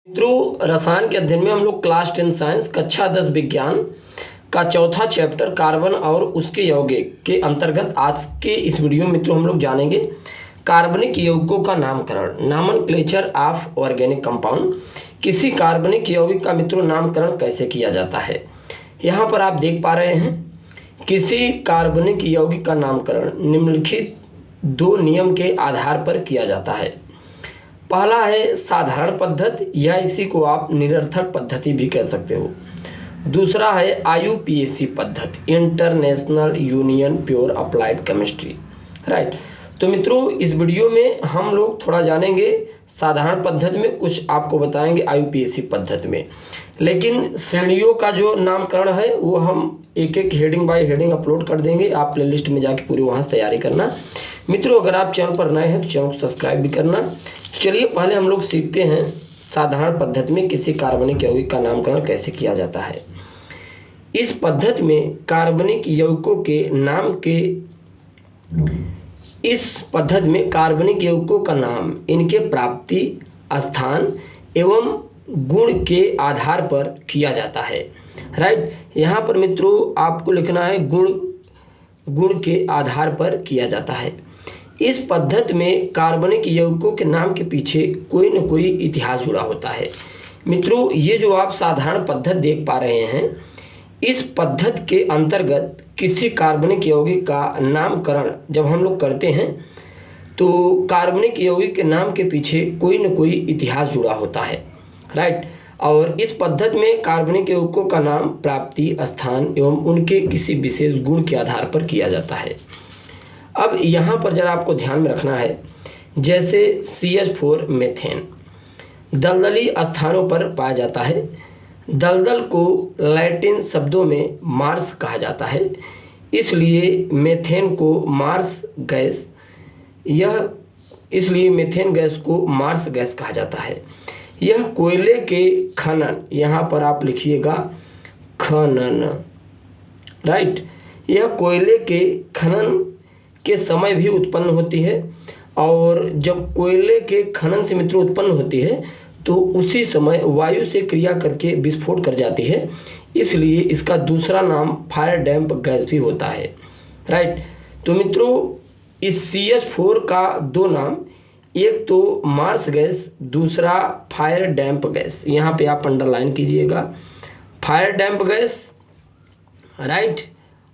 मित्रों, रसायन के अध्ययन में हम लोग क्लास 10 साइंस कक्षा 10 विज्ञान का चौथा चैप्टर कार्बन और उसके यौगिक के अंतर्गत आज के इस वीडियो में मित्रों हम लोग जानेंगे कार्बनिक यौगिकों का नामकरण, नॉमेनक्लेचर ऑफ ऑर्गेनिक कंपाउंड। किसी कार्बनिक यौगिक का मित्रों नामकरण कैसे किया जाता है। यहाँ पर आप देख पा रहे हैं, किसी कार्बनिक यौगिक का नामकरण निम्नलिखित दो नियम के आधार पर किया जाता है। पहला है साधारण पद्धति या इसी को आप निरर्थक पद्धति भी कह सकते हो। दूसरा है IUPAC पद्धति, international union pure applied chemistry. Right. तो मित्रों, इस वीडियो में हम लोग थोड़ा जानेंगे साधारण पद्धति में, कुछ आपको बताएंगे IUPAC पद्धति में। लेकिन श्रेणियों का जो नामकरण है वो हम एक एक हेडिंग बाय हेडिंग अपलोड कर देंगे। आप प्लेलिस्ट में जाके पूरी वहाँ से तैयारी करना। मित्रों, अगर आप चैनल पर नए हैं तो चैनल को सब्सक्राइब भी करना। तो चलिए पहले हम लोग सीखते हैं साधारण पद्धति में किसी कार्बनिक यौगिक का नामकरण कैसे किया जाता है। इस पद्धति में कार्बनिक यौगिकों के नाम इनके प्राप्ति स्थान एवं गुण के आधार पर किया जाता है। राइट। यहाँ पर मित्रों आपको लिखना है गुण के आधार पर किया जाता है। इस पद्धति में कार्बनिक यौगिकों के नाम के पीछे कोई न कोई इतिहास जुड़ा होता है। मित्रों, ये जो आप साधारण पद्धति देख पा रहे हैं, इस पद्धति के अंतर्गत किसी कार्बनिक यौगिक का नामकरण जब हम लोग करते हैं तो कार्बनिक यौगिक के नाम के पीछे कोई न कोई इतिहास जुड़ा होता है। राइट। और इस पद्धति में कार्बनिक यौगिकों का नाम प्राप्ति स्थान एवं उनके किसी विशेष गुण के आधार पर किया जाता है। अब यहाँ पर जरा आपको ध्यान में रखना है, जैसे CH4 मेथेन दलदली स्थानों पर पाया जाता है। दलदल को लैटिन शब्दों में मार्स कहा जाता है, इसलिए मेथेन गैस को मार्स गैस कहा जाता है। यह कोयले के खनन, यहाँ पर आप लिखिएगा खनन। राइट। यह कोयले के खनन के समय भी उत्पन्न होती है, और जब कोयले के खनन से मित्रों उत्पन्न होती है तो उसी समय वायु से क्रिया करके विस्फोट कर जाती है, इसलिए इसका दूसरा नाम फायर डैम्प गैस भी होता है। राइट। तो मित्रों, इस CH4 का दो नाम, एक तो मार्स गैस, दूसरा फायर डैम्प गैस। यहाँ पे आप अंडरलाइन कीजिएगा, फायर डैम्प गैस। राइट।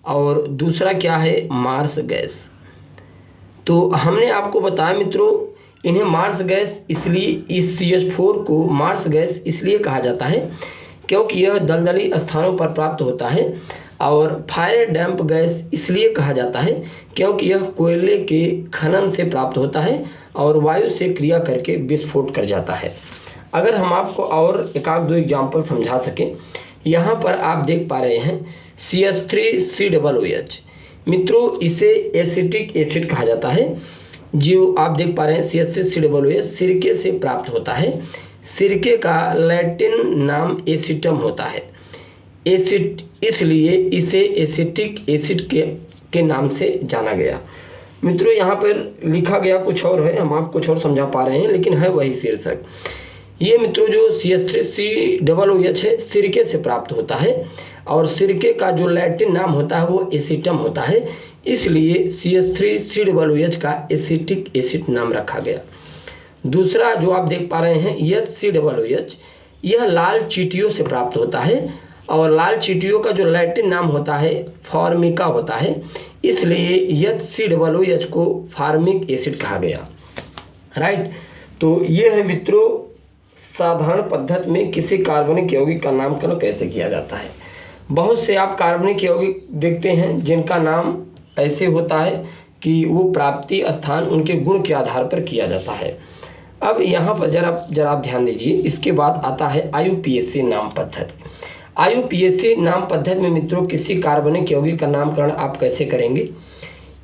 और दूसरा क्या है, मार्स गैस। तो हमने आपको बताया मित्रों, इन्हें मार्स गैस इसलिए, इस CH4 को मार्स गैस इसलिए कहा जाता है क्योंकि यह दलदली स्थानों पर प्राप्त होता है, और फायर डैम्प गैस इसलिए कहा जाता है क्योंकि यह कोयले के खनन से प्राप्त होता है और वायु से क्रिया करके विस्फोट कर जाता है। अगर हम आपको और एक आध दो एग्जाम्पल समझा सकें, यहाँ पर आप देख पा रहे हैं CH3COOH। मित्रों, इसे एसिटिक एसिड कहा जाता है। जो आप देख पा रहे हैं CH3COOH सिरके से प्राप्त होता है। सिरके का लैटिन नाम एसिटम होता है, इसलिए इसे एसिटिक एसिड के नाम से जाना गया। मित्रों, यहाँ पर लिखा गया कुछ और है, हम आप कुछ और समझा पा रहे हैं, लेकिन है वही शीर्षक। ये मित्रों जो CH3COOH है सिरके से प्राप्त होता है, और सिरके का जो लैटिन नाम होता है वो एसिटम होता है, इसलिए CH3COOH का एसिटिक एसिड नाम रखा गया। दूसरा जो आप देख पा रहे हैं HCOOH, यह लाल चींटियों से प्राप्त होता है, और लाल चींटियों का जो लैटिन नाम होता है फॉर्मिका होता है, इसलिए HCOOH को फार्मिक एसिड कहा गया। राइट। तो ये है मित्रों साधारण पद्धति में किसी कार्बनिक यौगिक का नामकरण कैसे किया जाता है। बहुत से आप कार्बनिक यौगिक देखते हैं जिनका नाम ऐसे होता है कि वो प्राप्ति स्थान उनके गुण के आधार पर किया जाता है। अब यहाँ पर जरा आप ध्यान दीजिए। इसके बाद आता है IUPAC नाम पद्धति। IUPAC नाम पद्धति में मित्रों किसी कार्बनिक यौगिक का नामकरण आप कैसे करेंगे।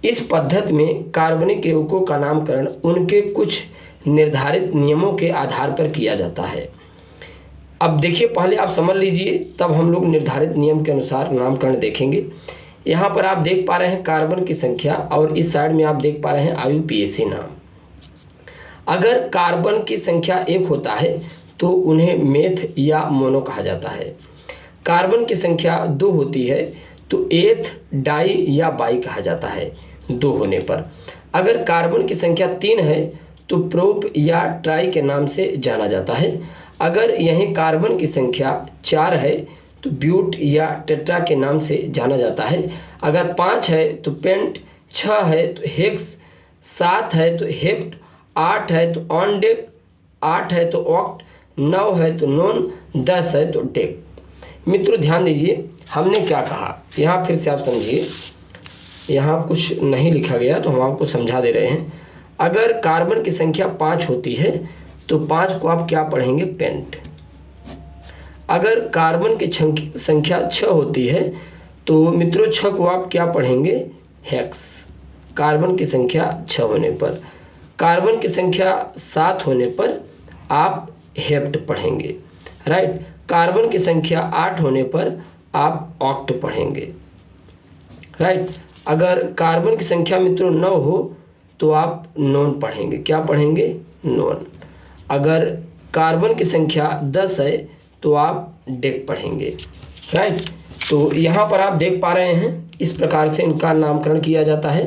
इस पद्धति में कार्बनिक यौगिकों का नामकरण उनके कुछ निर्धारित नियमों के आधार पर किया जाता है। अब देखिए, पहले आप समझ लीजिए, तब हम लोग निर्धारित नियम के अनुसार नामकरण देखेंगे। यहाँ पर आप देख पा रहे हैं कार्बन की संख्या, और इस साइड में आप देख पा रहे हैं IUPAC नाम। अगर कार्बन की संख्या 1 होता है तो उन्हें मेथ या मोनो कहा जाता है। कार्बन की संख्या 2 होती है तो एथ, डाई या बाई कहा जाता है 2 होने पर। अगर कार्बन की संख्या 3 है तो प्रोप या ट्राई के नाम से जाना जाता है। अगर यहीं कार्बन की संख्या 4 है तो ब्यूट या टेट्रा के नाम से जाना जाता है। अगर 5 है तो पेंट, 6 है तो हेक्स, 7 है तो हेप्ट, 8 है तो ऑनडेक, 8 है तो ऑक्ट, 9 है तो नॉन, 10 है तो डेक। मित्रों ध्यान दीजिए हमने क्या कहा, यहाँ फिर से आप समझिए, यहाँ कुछ नहीं लिखा गया तो हम आपको समझा दे रहे हैं। अगर कार्बन की संख्या 5 होती है तो 5 को आप क्या पढ़ेंगे, पेंट। अगर कार्बन की संख्या 6 होती है तो मित्रों 6 को आप क्या पढ़ेंगे, हेक्स, कार्बन की संख्या 6 होने पर। कार्बन की संख्या 7 होने पर आप हेप्ट पढ़ेंगे, राइट। कार्बन की संख्या 8 होने पर आप ऑक्ट पढ़ेंगे, राइट। अगर कार्बन की संख्या मित्रों 9 हो तो आप नॉन पढ़ेंगे, क्या पढ़ेंगे, नॉन। अगर कार्बन की संख्या 10 है तो आप डेक पढ़ेंगे, राइट। तो यहाँ पर आप देख पा रहे हैं इस प्रकार से इनका नामकरण किया जाता है।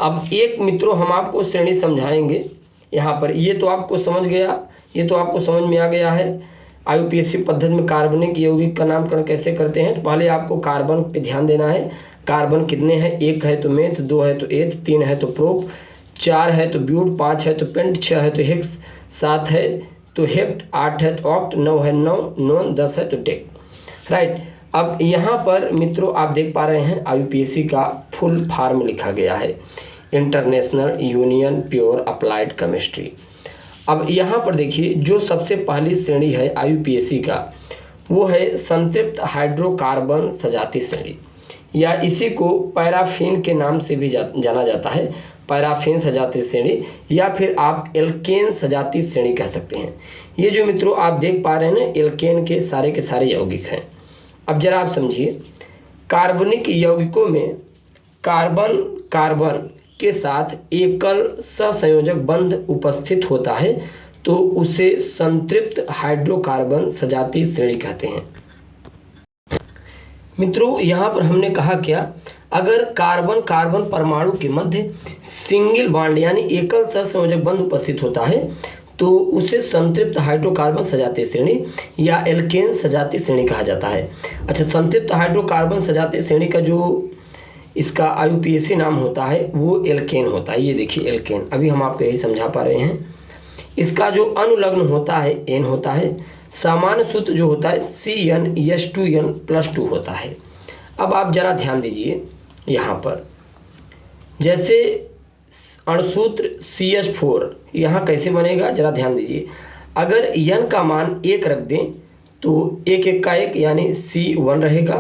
अब एक मित्रों हम आपको श्रेणी समझाएंगे यहाँ पर। ये तो आपको समझ गया, ये तो आपको समझ में आ गया है IUPAC पद्धति में कार्बनिक यौगिक का नामकरण कैसे करते हैं। तो पहले आपको कार्बन पे ध्यान देना है। कार्बन कितने हैं, 1 है तो मेथ, 2 है तो एथ, 3 है तो प्रोप, 4 है तो ब्यूट, 5 है तो पेंट, 6 है तो हेक्स, 7 है तो हेप्ट, 8 है तो ऑक्ट, 9 है नॉन, 10 है तो डेक, राइट। अब यहाँ पर मित्रों आप देख पा रहे हैं IUPAC का फुल फॉर्म लिखा गया है, international union pure applied chemistry. अब यहाँ पर देखिए जो सबसे पहली श्रेणी है IUPAC का वो है संतृप्त हाइड्रोकार्बन सजाती श्रेणी, या इसी को पैराफिन के नाम से भी जाना जाता है, पैराफिन सजाती श्रेणी, या फिर आप एल्केन सजाती श्रेणी कह सकते हैं। ये जो मित्रों आप देख पा रहे हैं ना, एल्केन के सारे यौगिक हैं। अब जरा आप समझिए, कार्बनिक यौगिकों में कार्बन कार्बन के साथ एकल सहसंयोजक बंध उपस्थित होता है तो उसे संतृप्त हाइड्रोकार्बन सजाती श्रेणी कहते हैं। मित्रों यहाँ पर हमने कहा क्या, अगर कार्बन कार्बन परमाणु के मध्य सिंगल बॉन्ड यानी एकल सहसंयोजक बंध उपस्थित होता है तो उसे संतृप्त हाइड्रोकार्बन सजाती श्रेणी या एल्केन सजाती श्रेणी कहा जाता है। अच्छा, संतृप्त हाइड्रोकार्बन सजाती श्रेणी का जो इसका IUPAC नाम होता है वो एल्केन होता है। ये देखिए एल्केन, अभी हम आपको यही समझा पा रहे हैं। इसका जो अनुलग्न होता है N होता है, सामान्य सूत्र जो होता है CnH2n+2 होता है। अब आप जरा ध्यान दीजिए यहाँ पर, जैसे अणुसूत्र CH4 यहाँ कैसे बनेगा, जरा ध्यान दीजिए। अगर N का मान 1 रख दें तो 1 1 का 1 यानी C1 रहेगा,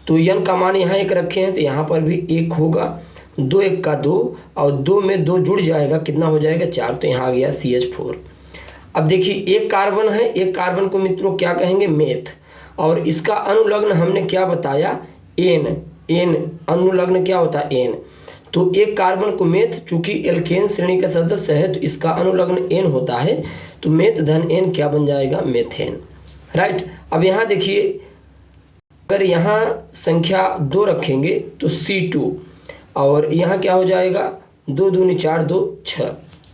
तो N का मान यहाँ 1 रखे हैं तो यहाँ पर भी 1 होगा, 2 1 का 2 और 2 में 2 जुड़ जाएगा, कितना हो जाएगा 4, तो यहाँ आ गया CH4। अब देखिए एक कार्बन है, एक कार्बन को मित्रों क्या कहेंगे, मेथ, और इसका अनुलग्न हमने क्या बताया, N अनुलग्न क्या होता है, N। तो एक कार्बन को मेथ, चूंकि एल्केन श्रेणी का सदस्य है तो इसका अनुलग्न N होता है, तो मेथ धन N क्या बन जाएगा, मेथेन, राइट। अब यहाँ देखिए अगर यहाँ संख्या 2 रखेंगे तो C2, और यहाँ क्या हो जाएगा 2 दूनी 4 2 6,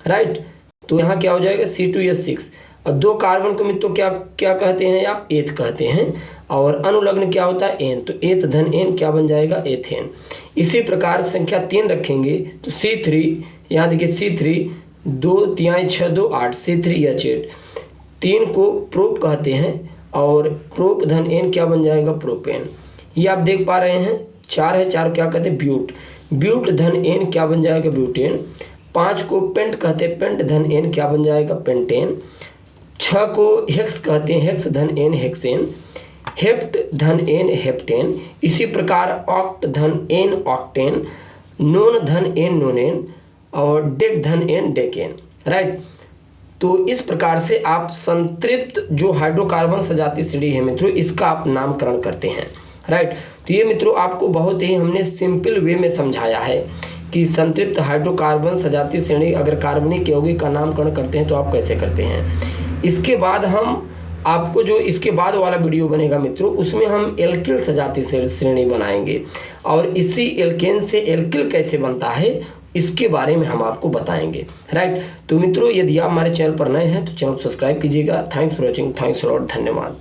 राइट। तो यहाँ क्या हो जाएगा C2H6, और 2 कार्बन को मित्रों क्या कहते हैं, आप एथ कहते हैं, और अनुलग्न क्या होता है N, तो एथ धन N क्या बन जाएगा, एथेन। इसी प्रकार संख्या 3 रखेंगे तो C3, यहाँ देखिए C3 2 3 6 2 8, C3H8, 3 को प्रोप कहते हैं और प्रोप धन N क्या बन जाएगा, प्रोपेन। ये आप देख पा रहे हैं 4 है, 4 क्या कहते हैं, ब्यूट धन N क्या बन जाएगा, ब्यूटेन। 5 को पेंट कहते हैं, पेंट धन N क्या बन जाएगा, पेंटेन। 6 को हेक्स कहते हैं, हेक्स धन N हेक्सेन। हेप्ट धन N हेप्टेन। इसी प्रकार ऑक्ट धन N ऑक्टेन, नोन धन N नोनेन, और डेक धन N डेकेन, राइट। तो इस प्रकार से आप संतृप्त जो हाइड्रोकार्बन सजाती श्रेणी है मित्रों, इसका आप नामकरण करते हैं, राइट। तो ये मित्रों आपको बहुत ही हमने सिंपल वे में समझाया है। कि संतृप्त हाइड्रोकार्बन सजातीय श्रेणी अगर कार्बनिक यौगिक का नामकरण करते हैं तो आप कैसे करते हैं। इसके बाद हम आपको जो इसके बाद वाला वीडियो बनेगा मित्रों, उसमें हम एल्किल सजातीय श्रेणी बनाएंगे और इसी एल्केन से एल्किल कैसे बनता है इसके बारे में हम आपको बताएंगे। राइट, तो मित्रों यदि आप हमारे चैनल पर नए हैं तो चैनल सब्सक्राइब कीजिएगा। Thanks for watching, thanks for, धन्यवाद।